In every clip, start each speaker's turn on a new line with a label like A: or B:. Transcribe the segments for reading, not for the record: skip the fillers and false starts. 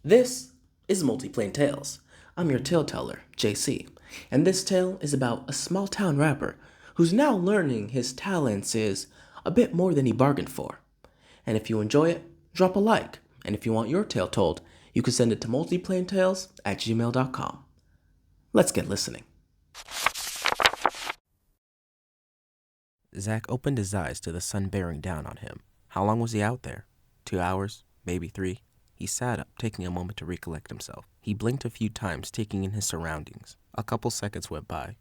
A: This is Multiplane Tales. I'm your tale teller, JC, and this tale is about a small town rapper who's now learning his talents is a bit more than he bargained for. And if you enjoy it, drop a like, and if you want your tale told, you can send it to multiplanetales@gmail.com. Let's get listening. Zach opened his eyes to the sun bearing down on him. How long was he out there? 2 hours? Maybe 3? He sat up, taking a moment to recollect himself. He blinked a few times, taking in his surroundings. A couple seconds went by.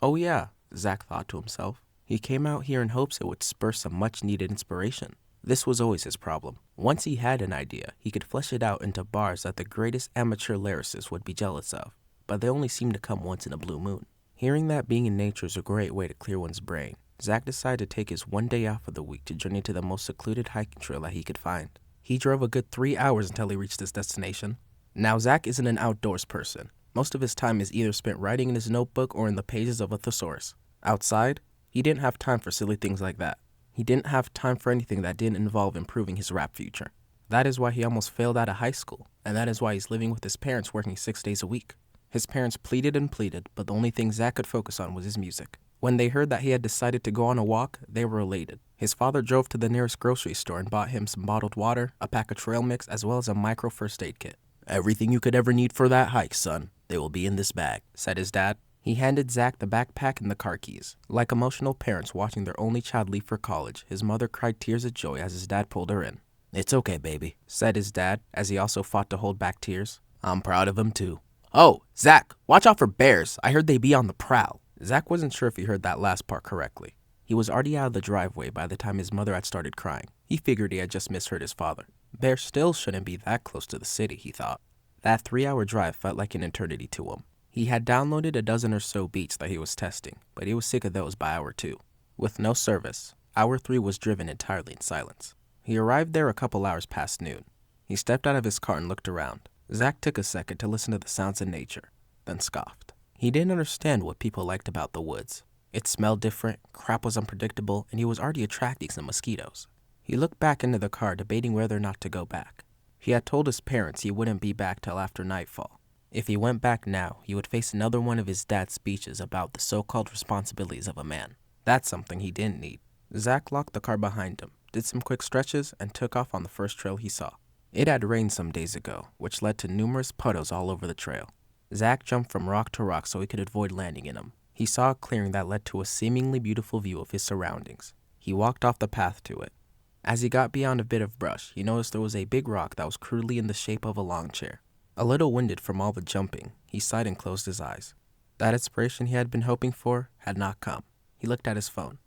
A: Oh yeah, Zach thought to himself. He came out here in hopes it would spur some much-needed inspiration. This was always his problem. Once he had an idea, he could flesh it out into bars that the greatest amateur lyricists would be jealous of, but they only seemed to come once in a blue moon. Hearing that being in nature is a great way to clear one's brain, Zach decided to take his one day off of the week to journey to the most secluded hiking trail that he could find. He drove a good 3 hours until he reached his destination. Now, Zach isn't an outdoors person. Most of his time is either spent writing in his notebook or in the pages of a thesaurus. Outside, he didn't have time for silly things like that. He didn't have time for anything that didn't involve improving his rap future. That is why he almost failed out of high school, and that is why he's living with his parents working 6 days a week. His parents pleaded and pleaded, but the only thing Zach could focus on was his music. When they heard that he had decided to go on a walk, they were elated. His father drove to the nearest grocery store and bought him some bottled water, a pack of trail mix, as well as a micro first aid kit. "Everything you could ever need for that hike, son. They will be in this bag," said his dad. He handed Zach the backpack and the car keys. Like emotional parents watching their only child leave for college, his mother cried tears of joy as his dad pulled her in. "It's okay, baby," said his dad, as he also fought to hold back tears. "I'm proud of him, too." "Oh, Zach, watch out for bears. I heard they be on the prowl." Zach wasn't sure if he heard that last part correctly. He was already out of the driveway by the time his mother had started crying. He figured he had just misheard his father. Bears still shouldn't be that close to the city, he thought. That 3-hour drive felt like an eternity to him. He had downloaded a dozen or so beats that he was testing, but he was sick of those by hour 2. With no service, hour 3 was driven entirely in silence. He arrived there a couple hours past noon. He stepped out of his car and looked around. Zach took a second to listen to the sounds of nature, then scoffed. He didn't understand what people liked about the woods. It smelled different, crap was unpredictable, and he was already attracting some mosquitoes. He looked back into the car, debating whether or not to go back. He had told his parents he wouldn't be back till after nightfall. If he went back now, he would face another one of his dad's speeches about the so-called responsibilities of a man. That's something he didn't need. Zach locked the car behind him, did some quick stretches, and took off on the first trail he saw. It had rained some days ago, which led to numerous puddles all over the trail. Zach jumped from rock to rock so he could avoid landing in them. He saw a clearing that led to a seemingly beautiful view of his surroundings. He walked off the path to it. As he got beyond a bit of brush, he noticed there was a big rock that was crudely in the shape of a long chair. A little winded from all the jumping, he sighed and closed his eyes. That inspiration he had been hoping for had not come. He looked at his phone.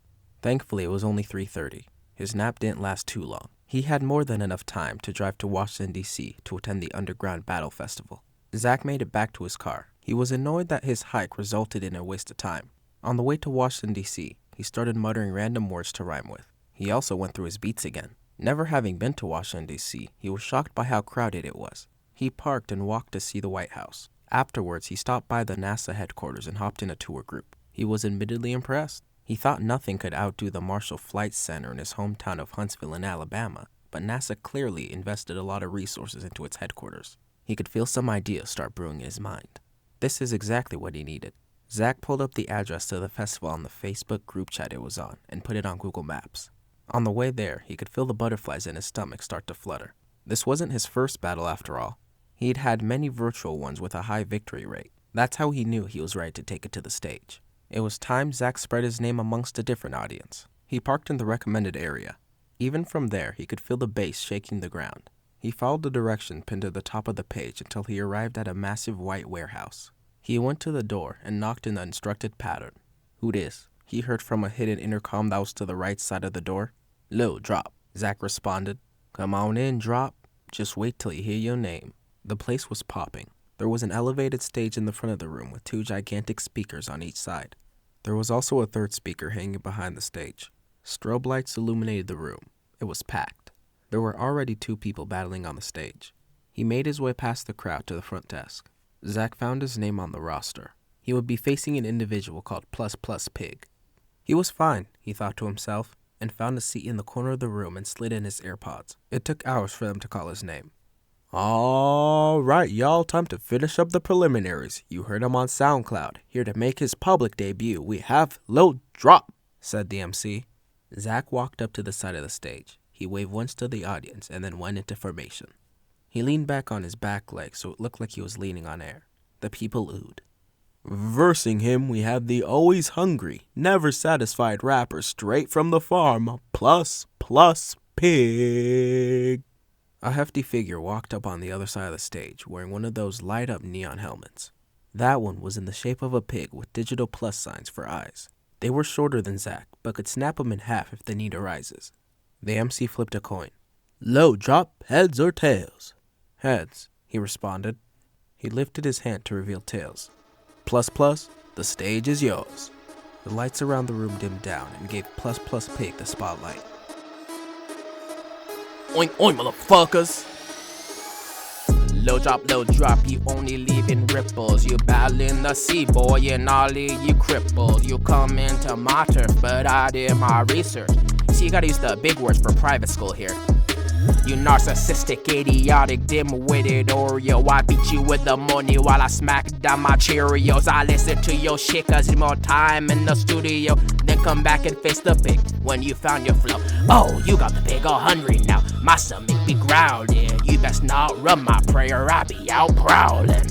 A: Thankfully, it was only 3:30. His nap didn't last too long. He had more than enough time to drive to Washington, D.C. to attend the Underground Battle Festival. Zach made it back to his car. He was annoyed that his hike resulted in a waste of time. On the way to Washington, D.C., he started muttering random words to rhyme with. He also went through his beats again. Never having been to Washington, D.C., he was shocked by how crowded it was. He parked and walked to see the White House. Afterwards, he stopped by the NASA headquarters and hopped in a tour group. He was admittedly impressed. He thought nothing could outdo the Marshall Flight Center in his hometown of Huntsville in Alabama, but NASA clearly invested a lot of resources into its headquarters. He could feel some ideas start brewing in his mind. This is exactly what he needed. Zach pulled up the address to the festival on the Facebook group chat it was on and put it on Google Maps. On the way there, he could feel the butterflies in his stomach start to flutter. This wasn't his first battle after all. He'd had many virtual ones with a high victory rate. That's how he knew he was ready to take it to the stage. It was time Zach spread his name amongst a different audience. He parked in the recommended area. Even from there, he could feel the bass shaking the ground. He followed the direction pinned to the top of the page until he arrived at a massive white warehouse. He went to the door and knocked in the instructed pattern. "Who dis?" he heard from a hidden intercom that was to the right side of the door. "Lil, drop," Zach responded. "Come on in, drop. Just wait till you hear your name." The place was popping. There was an elevated stage in the front of the room with 2 gigantic speakers on each side. There was also a third speaker hanging behind the stage. Strobe lights illuminated the room. It was packed. There were already 2 people battling on the stage. He made his way past the crowd to the front desk. Zach found his name on the roster. He would be facing an individual called Plus Plus Pig. He was fine, he thought to himself, and found a seat in the corner of the room and slid in his AirPods. It took hours for them to call his name. "All Alright, y'all, time to finish up the preliminaries. You heard him on SoundCloud. Here to make his public debut, we have Lil Drop, said the MC. Zach walked up to the side of the stage. He waved once to the audience and then went into formation. He leaned back on his back leg so it looked like he was leaning on air. The people oohed. Versing him, we have the always hungry, never satisfied rapper straight from the farm, Plus Pig. A hefty figure walked up on the other side of the stage wearing one of those light-up neon helmets. That one was in the shape of a pig with digital plus signs for eyes. They were shorter than Zach, but could snap him in half if the need arises. The MC flipped a coin. Low drop, heads or tails? Heads, he responded. He lifted his hand to reveal tails. Plus, the stage is yours. The lights around the room dimmed down and gave Plus Pig the spotlight. Oink, oink, motherfuckers! Low drop, you only leaving ripples. You battling the sea, boy, and all of you crippled. You come into my turf, but I did my research. See, you gotta use the big words for private school here. You narcissistic, idiotic, dim-witted Oreo. I beat you with the money while I smack down my Cheerios. I listen to your shit cause it's more time in the studio. Then come back and face the pig when you found your flow. Oh, you got the pig all hungry now. My stomach be growling. You best not run my prayer, I be out prowling.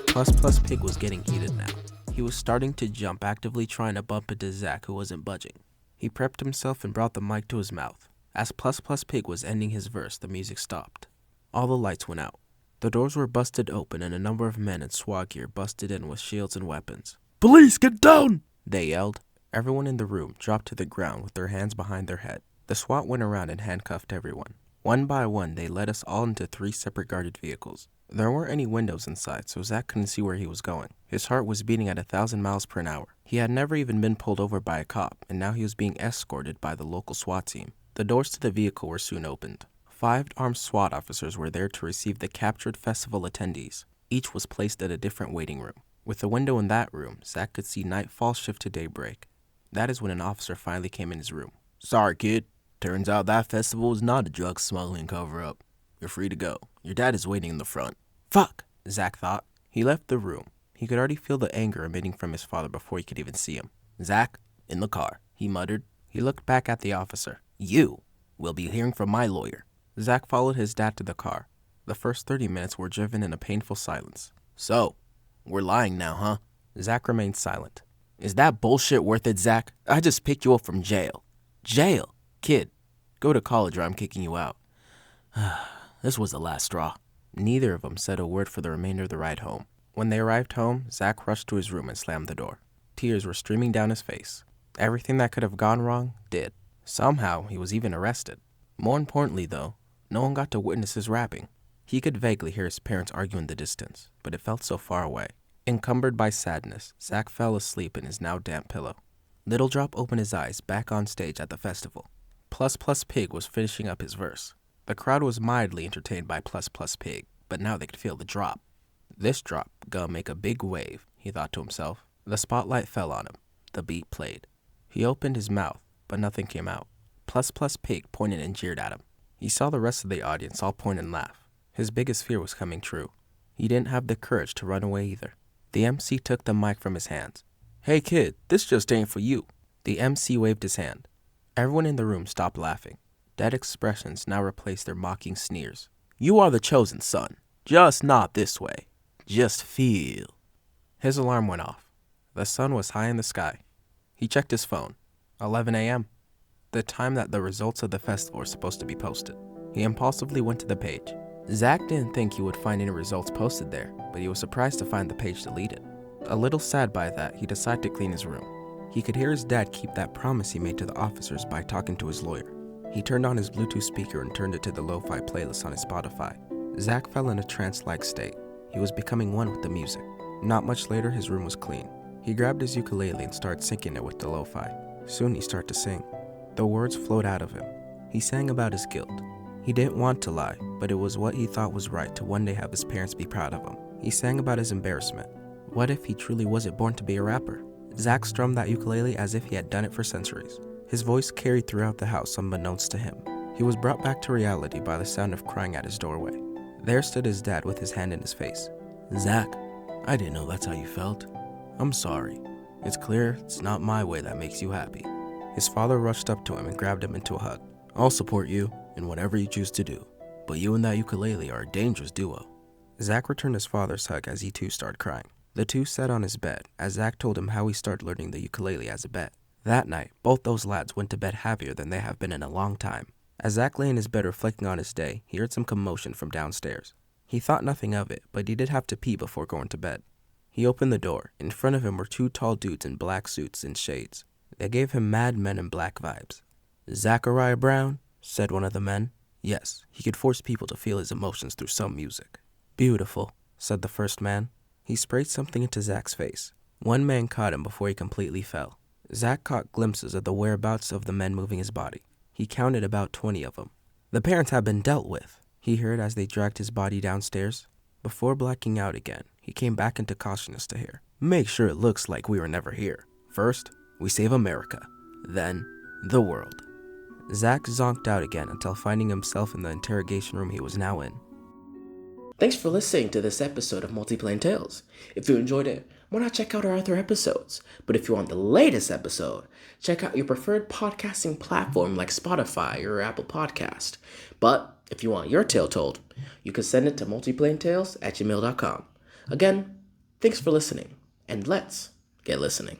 A: Plus Pig was getting heated now. He was starting to jump, actively trying to bump into Zach, who wasn't budging. He prepped himself and brought the mic to his mouth. As Plus Pig was ending his verse, the music stopped. All the lights went out. The doors were busted open and a number of men in SWAT gear busted in with shields and weapons. Police, get down! They yelled. Everyone in the room dropped to the ground with their hands behind their head. The SWAT went around and handcuffed everyone. One by one, they led us all into 3 separate guarded vehicles. There weren't any windows inside, so Zach couldn't see where he was going. His heart was beating at 1,000 miles per hour. He had never even been pulled over by a cop, and now he was being escorted by the local SWAT team. The doors to the vehicle were soon opened. 5 armed SWAT officers were there to receive the captured festival attendees. Each was placed at a different waiting room. With a window in that room, Zach could see nightfall shift to daybreak. That is when an officer finally came in his room. Sorry, kid. Turns out that festival was not a drug smuggling cover-up. You're free to go. Your dad is waiting in the front. Fuck, Zach thought. He left the room. He could already feel the anger emitting from his father before he could even see him. Zach, in the car, he muttered. He looked back at the officer. You will be hearing from my lawyer. Zach followed his dad to the car. The first 30 minutes were driven in a painful silence. So, we're lying now, huh? Zach remained silent. Is that bullshit worth it, Zach? I just picked you up from jail. Jail? Kid, go to college or I'm kicking you out. This was the last straw. Neither of them said a word for the remainder of the ride home. When they arrived home, Zach rushed to his room and slammed the door. Tears were streaming down his face. Everything that could have gone wrong did. Somehow, he was even arrested. More importantly, though, no one got to witness his rapping. He could vaguely hear his parents argue in the distance, but it felt so far away. Encumbered by sadness, Zach fell asleep in his now damp pillow. Little Drop opened his eyes back on stage at the festival. Plus Pig was finishing up his verse. The crowd was mildly entertained by Plus Pig, but now they could feel the drop. This drop gonna make a big wave, he thought to himself. The spotlight fell on him. The beat played. He opened his mouth, but nothing came out. Plus Pig pointed and jeered at him. He saw the rest of the audience all point and laugh. His biggest fear was coming true. He didn't have the courage to run away either. The MC took the mic from his hands. Hey kid, this just ain't for you. The MC waved his hand. Everyone in the room stopped laughing. Dead expressions now replaced their mocking sneers. You are the chosen son. Just not this way. Just feel. His alarm went off. The sun was high in the sky. He checked his phone. 11 a.m. The time that the results of the festival were supposed to be posted. He impulsively went to the page. Zach didn't think he would find any results posted there, but he was surprised to find the page deleted. A little sad by that, he decided to clean his room. He could hear his dad keep that promise he made to the officers by talking to his lawyer. He turned on his Bluetooth speaker and turned it to the lo-fi playlist on his Spotify. Zach fell in a trance-like state. He was becoming one with the music. Not much later, his room was clean. He grabbed his ukulele and started syncing it with the lo-fi. Soon he started to sing. The words flowed out of him. He sang about his guilt. He didn't want to lie, but it was what he thought was right to one day have his parents be proud of him. He sang about his embarrassment. What if he truly wasn't born to be a rapper? Zach strummed that ukulele as if he had done it for centuries. His voice carried throughout the house unbeknownst to him. He was brought back to reality by the sound of crying at his doorway. There stood his dad with his hand in his face. Zach, I didn't know that's how you felt. I'm sorry. It's clear it's not my way that makes you happy. His father rushed up to him and grabbed him into a hug. I'll support you in whatever you choose to do, but you and that ukulele are a dangerous duo. Zach returned his father's hug as he too started crying. The two sat on his bed as Zach told him how he started learning the ukulele as a bet. That night, both those lads went to bed happier than they have been in a long time. As Zach lay in his bed reflecting on his day, he heard some commotion from downstairs. He thought nothing of it, but he did have to pee before going to bed. He opened the door. In front of him were two tall dudes in black suits and shades. They gave him Mad Men in Black vibes. Zachariah Brown, said one of the men. Yes, he could force people to feel his emotions through some music. Beautiful, said the first man. He sprayed something into Zach's face. One man caught him before he completely fell. Zach caught glimpses of the whereabouts of the men moving his body. He counted about 20 of them. The parents have been dealt with, he heard as they dragged his body downstairs. Before blacking out again, he came back into consciousness to hear. Make sure it looks like we were never here. First, we save America. Then, the world. Zach zonked out again until finding himself in the interrogation room he was now in.
B: Thanks for listening to this episode of Multiplane Tales. If you enjoyed it, why not check out our other episodes? But if you want the latest episode, check out your preferred podcasting platform like Spotify or Apple Podcast. But if you want your tale told, you can send it to multiplanetales@gmail.com. Again, thanks for listening, and let's get listening.